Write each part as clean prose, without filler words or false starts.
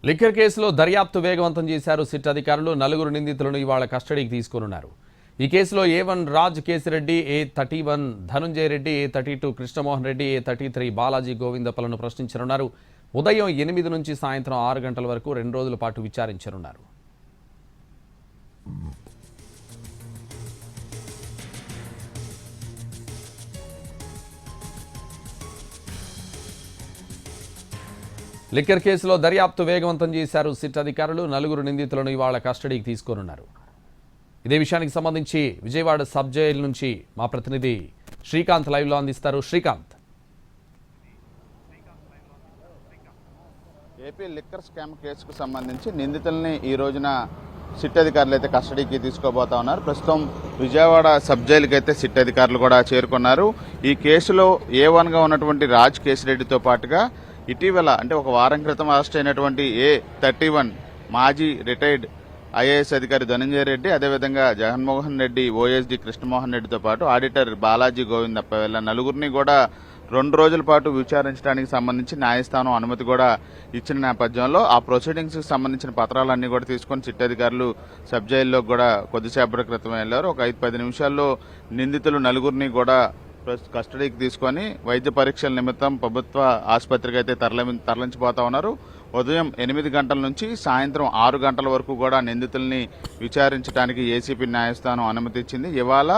Liquor కేసులో దర్యాప్తు వేగవంతం చేశారు సిట్ అధికారులు. నలుగురు నిందితులను ఇవాళ కస్టడీకి తీసుకున్నారు. ఈ కేసులో A1 Raj Kesireddy, A31 Dhanunjaya Reddy, A32 Krishnamohan Reddy, A33 Balaji గోవిందప్పలను ప్రశ్నించనున్నారు. ఉదయం 8 నుంచి సాయంత్రం 6 గంటల వరకు 2 రోజుల పాటు విచారించనున్నారు. లిక్కర్ కేసులో దర్యాప్తు వేగవంతం చేశారు సిట్ అధికారులు. నలుగురు నిందితులను ఇవాళ కస్టడీకి తీసుకున్నారు. ఇదే విషయానికి సంబంధించి విజయవాడ సబ్ జైలు నుంచి మా ప్రతినిధి శ్రీకాంత్ లైవ్లో అందిస్తారు. శ్రీకాంత్, ఏపీ లిక్కర్ స్కామ్ కేసుకు సంబంధించి నిందితుల్ని ఈ రోజున సిట్ అధికారులు అయితే కస్టడీకి తీసుకోబోతా ఉన్నారు. ప్రస్తుతం విజయవాడ సబ్ జైలుకి అయితే సిట్ అధికారులు కూడా చేరుకున్నారు. ఈ కేసులో A1గా ఉన్నటువంటి రాజ్ కేసిరెడ్డితో పాటుగా ఇటీవల అంటే ఒక వారం క్రితం అరెస్ట్ అయినటువంటి A31 మాజీ రిటైర్డ్ ఐఏఎస్ అధికారి ధనంజయ రెడ్డి, అదేవిధంగా జగన్మోహన్ రెడ్డి, OSD కృష్ణమోహన్ రెడ్డితో పాటు ఆడిటర్ బాలాజీ గోవిందప్ప వీళ్ళ నలుగురిని కూడా 2 రోజుల పాటు విచారించడానికి సంబంధించి న్యాయస్థానం అనుమతి కూడా ఇచ్చిన నేపథ్యంలో ఆ ప్రొసీడింగ్స్ కి సంబంధించిన పత్రాలన్నీ కూడా తీసుకొని సిట్ అధికారులు సబ్ జైల్లో కూడా కొద్దిసేపటి క్రితం వెళ్ళారు. ఒక 5-10 నిమిషాల్లో నిందితులు నలుగురిని కూడా కస్టడీకి తీసుకొని వైద్య పరీక్షల నిమిత్తం ప్రభుత్వ ఆసుపత్రికి అయితే తరలించిపోతా ఉన్నారు. ఉదయం 8 గంటల నుంచి సాయంత్రం 6 గంటల వరకు కూడా నిందితుల్ని విచారించడానికి ఏసీపీ న్యాయస్థానం అనుమతి ఇచ్చింది. ఇవాళ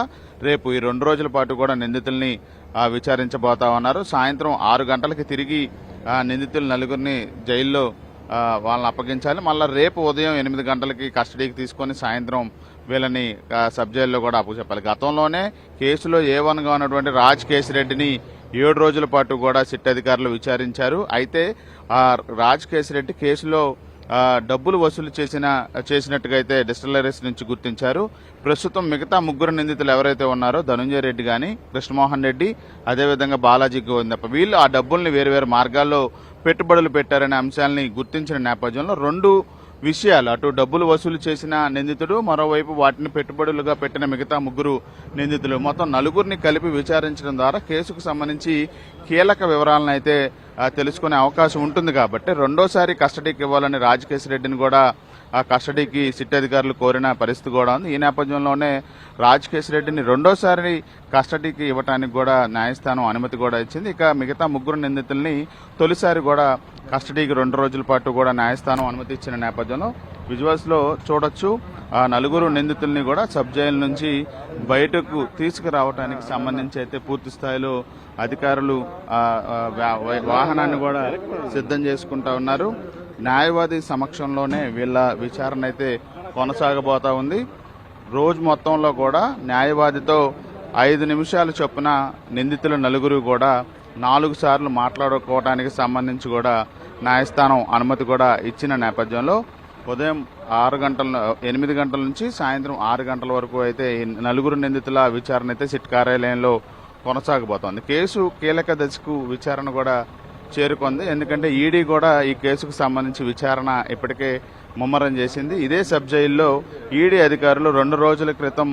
రేపు ఈ 2 రోజుల పాటు కూడా నిందితుల్ని విచారించబోతా ఉన్నారు. సాయంత్రం 6 గంటలకి తిరిగి నిందితులు నలుగురిని జైల్లో వాళ్ళని అప్పగించాలి. మళ్ళీ రేపు ఉదయం 8 గంటలకి కస్టడీకి తీసుకొని సాయంత్రం వీళ్ళని సబ్ జైల్లో కూడా అప్పచెప్పాలి. గతంలోనే కేసులో A1గా ఉన్నటువంటి రాజ్ కేసిరెడ్డిని 7 రోజుల పాటు కూడా సిట్ అధికారులు విచారించారు. అయితే రాజ్ కేసిరెడ్డి కేసులో డబ్బులు వసూలు చేసినట్టుగా అయితే డిస్టిలరీస్ నుంచి గుర్తించారు. ప్రస్తుతం మిగతా 3 నిందితులు ఎవరైతే ఉన్నారో ధనుంజయ రెడ్డి కానీ, కృష్ణమోహన్ రెడ్డి, అదేవిధంగా బాలాజీ గోవిందప్ప వీళ్ళు ఆ డబ్బుల్ని వేరు మార్గాల్లో పెట్టుబడులు పెట్టారనే అంశాలని గుర్తించిన నేపథ్యంలో 2 విషయాలు, అటు డబ్బులు వసూలు చేసిన నిందితుడు, మరోవైపు వాటిని పెట్టుబడులుగా పెట్టిన మిగతా 3 నిందితులు, మొత్తం 4గురిని కలిపి విచారించడం ద్వారా కేసుకు సంబంధించి కీలక వివరాలను అయితే తెలుసుకునే అవకాశం ఉంటుంది. కాబట్టి రెండోసారి కస్టడీకి ఇవ్వాలని రాజ్ కేసిరెడ్డిని కూడా ఆ కస్టడీకి సిట్ అధికారులు కోరిన పరిస్థితి కూడా ఉంది. ఈ నేపథ్యంలోనే రాజ్ కేసిరెడ్డిని రెండోసారి కస్టడీకి ఇవ్వడానికి కూడా న్యాయస్థానం అనుమతి కూడా ఇచ్చింది. ఇక మిగతా 3 నిందితుల్ని తొలిసారి కూడా కస్టడీకి 2 రోజుల పాటు కూడా న్యాయస్థానం అనుమతి ఇచ్చిన నేపథ్యంలో విజువల్స్ లో చూడొచ్చు. ఆ 4 నిందితుల్ని కూడా సబ్ జైలు నుంచి బయటకు తీసుకురావడానికి సంబంధించి అయితే పూర్తి స్థాయిలో అధికారులు వాహనాన్ని కూడా సిద్ధం చేసుకుంటా ఉన్నారు. న్యాయవాది సమక్షంలోనే వీళ్ళ విచారణ అయితే కొనసాగబోతా ఉంది. రోజు మొత్తంలో కూడా న్యాయవాదితో 5 నిమిషాలు చొప్పున నిందితులు 4 కూడా 4 సార్లు మాట్లాడుకోవడానికి సంబంధించి కూడా న్యాయస్థానం అనుమతి కూడా ఇచ్చిన నేపథ్యంలో ఉదయం 8 గంటల నుంచి సాయంత్రం 6 గంటల వరకు అయితే 4 నిందితుల విచారణ అయితే సిట్ కార్యాలయంలో కొనసాగబోతోంది. కేసు కీలక దశకు విచారణ కూడా చేరుకుంది. ఎందుకంటే ఈడీ కూడా ఈ కేసుకు సంబంధించి విచారణ ఇప్పటికే ముమ్మరం చేసింది. ఇదే సబ్ జైల్లో ఈడీ అధికారులు 2 రోజుల క్రితం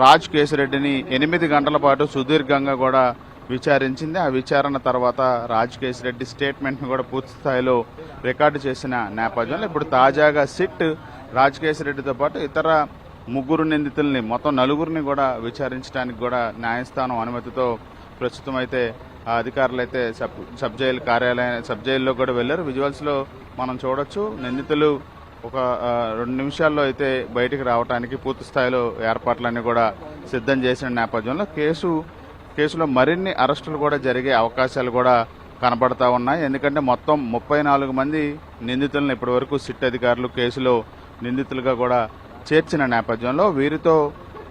రాజ్ కేసిరెడ్డిని 8 గంటల పాటు సుదీర్ఘంగా కూడా విచారించింది. ఆ విచారణ తర్వాత రాజ్ కేసిరెడ్డి స్టేట్మెంట్ ను కూడా పూర్తి స్థాయిలో రికార్డు చేసిన నేపథ్యంలో ఇప్పుడు తాజాగా సిట్ రాజ్ కేసిరెడ్డితో పాటు ఇతర 3 నిందితుల్ని మొత్తం 4గురిని కూడా విచారించడానికి కూడా న్యాయస్థానం అనుమతితో ప్రస్తుతం అయితే అధికారులు అయితే సబ్ జైల్లో కూడా వెళ్లారు. విజువల్స్ లో మనం చూడొచ్చు. నిందితులు ఒక 2 నిమిషాల్లో అయితే బయటికి రావడానికి పూర్తి స్థాయిలో ఏర్పాట్లన్నీ కూడా సిద్ధం చేసిన నేపథ్యంలో కేసులో మరిన్ని అరెస్టులు కూడా జరిగే అవకాశాలు కూడా కనబడతా ఉన్నాయి. ఎందుకంటే మొత్తం 34 మంది నిందితులను ఇప్పటి వరకు సిట్ అధికారులు కేసులో నిందితులుగా కూడా చేర్చిన నేపథ్యంలో వీరితో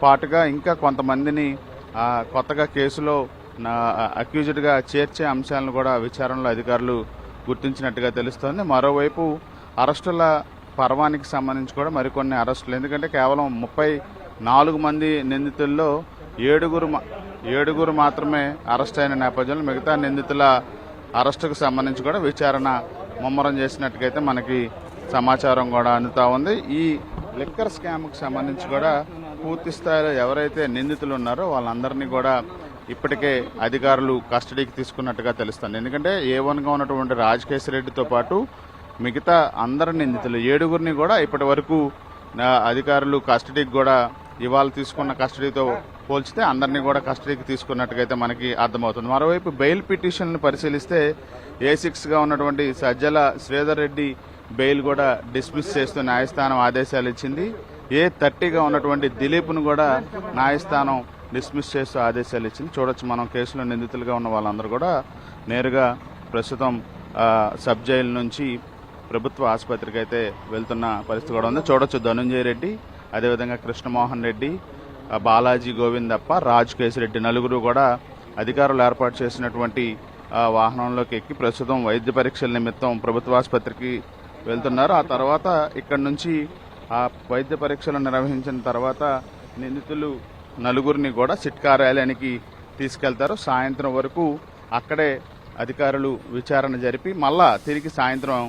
పాటుగా ఇంకా కొంతమందిని కొత్తగా కేసులో అక్యూజ్డ్ గా చేర్చే అంశాలను కూడా విచారణలో అధికారులు గుర్తించినట్టుగా తెలుస్తోంది. మరోవైపు అరెస్టుల పర్వానికి సంబంధించి కూడా మరికొన్ని అరెస్టులు, ఎందుకంటే కేవలం 34 మంది నిందితుల్లో 7 మాత్రమే అరెస్ట్ అయిన నేపథ్యంలో మిగతా నిందితుల అరెస్టుకు సంబంధించి కూడా విచారణ ముమ్మరం చేసినట్టుగైతే మనకి సమాచారం కూడా అందుతా ఉంది. ఈ లిక్కర్ స్కామ్కు సంబంధించి కూడా పూర్తి స్థాయిలో ఎవరైతే నిందితులు ఉన్నారో వాళ్ళందరినీ కూడా ఇప్పటికే అధికారులు కస్టడీకి తీసుకున్నట్టుగా తెలుస్తుంది. ఎందుకంటే A1గా ఉన్నటువంటి రాజ్ కేసిరెడ్డితో పాటు మిగతా అందరి నిందితులు 7గురిని కూడా ఇప్పటి వరకు అధికారులు కస్టడీకి కూడా ఇవాళ తీసుకున్న కస్టడీతో పోల్చితే అందరినీ కూడా కస్టడీకి తీసుకున్నట్టుగైతే మనకి అర్థమవుతుంది. మరోవైపు బెయిల్ పిటిషన్ను పరిశీలిస్తే A6గా ఉన్నటువంటి సజ్జల శ్రీధర్ రెడ్డి బెయిల్ కూడా డిస్మిస్ చేస్తూ న్యాయస్థానం ఆదేశాలు ఇచ్చింది. A30గా ఉన్నటువంటి దిలీప్ను కూడా న్యాయస్థానం డిస్మిస్ చేస్తూ ఆదేశాలు ఇచ్చింది. చూడొచ్చు మనం కేసులో నిందితులుగా ఉన్న వాళ్ళందరూ కూడా నేరుగా ప్రస్తుతం సబ్ జైలు నుంచి ప్రభుత్వ ఆసుపత్రికి అయితే వెళ్తున్న పరిస్థితి కూడా ఉంది. చూడొచ్చు ధనుంజయ రెడ్డి, అదేవిధంగా కృష్ణమోహన్ రెడ్డి, బాలాజీ గోవిందప్ప, రాజ్ కేసిరెడ్డి నలుగురు కూడా అధికారులు ఏర్పాటు చేసినటువంటి వాహనంలోకి ఎక్కి ప్రస్తుతం వైద్య పరీక్షల నిమిత్తం ప్రభుత్వ ఆసుపత్రికి వెళ్తున్నారు. ఆ తర్వాత ఇక్కడ నుంచి ఆ వైద్య పరీక్షలు నిర్వహించిన తర్వాత నిందితులు నలుగురిని కూడా సిట్ కార్యాలయానికి తీసుకెళ్తారు. సాయంత్రం వరకు అక్కడే అధికారులు విచారణ జరిపి మళ్ళా తిరిగి సాయంత్రం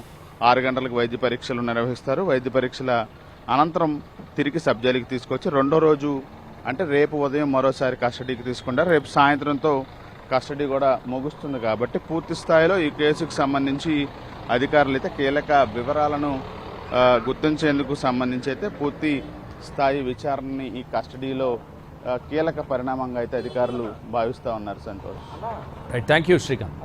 6 గంటలకు వైద్య పరీక్షలు నిర్వహిస్తారు. వైద్య పరీక్షల అనంతరం తిరిగి సబ్ జైలుకి తీసుకొచ్చి రెండో రోజు అంటే రేపు ఉదయం మరోసారి కస్టడీకి తీసుకుంటారు. రేపు సాయంత్రంతో కస్టడీ కూడా ముగుస్తుంది కాబట్టి పూర్తి స్థాయిలో ఈ కేసుకు సంబంధించి అధికారులు అయితే కీలక వివరాలను గుర్తించేందుకు సంబంధించి అయితే పూర్తి స్థాయి విచారణని ఈ కస్టడీలో కీలక పరిణామంగా అయితే అధికారులు భావిస్తూ ఉన్నారు. సంతోష్. Thank you Srikanth.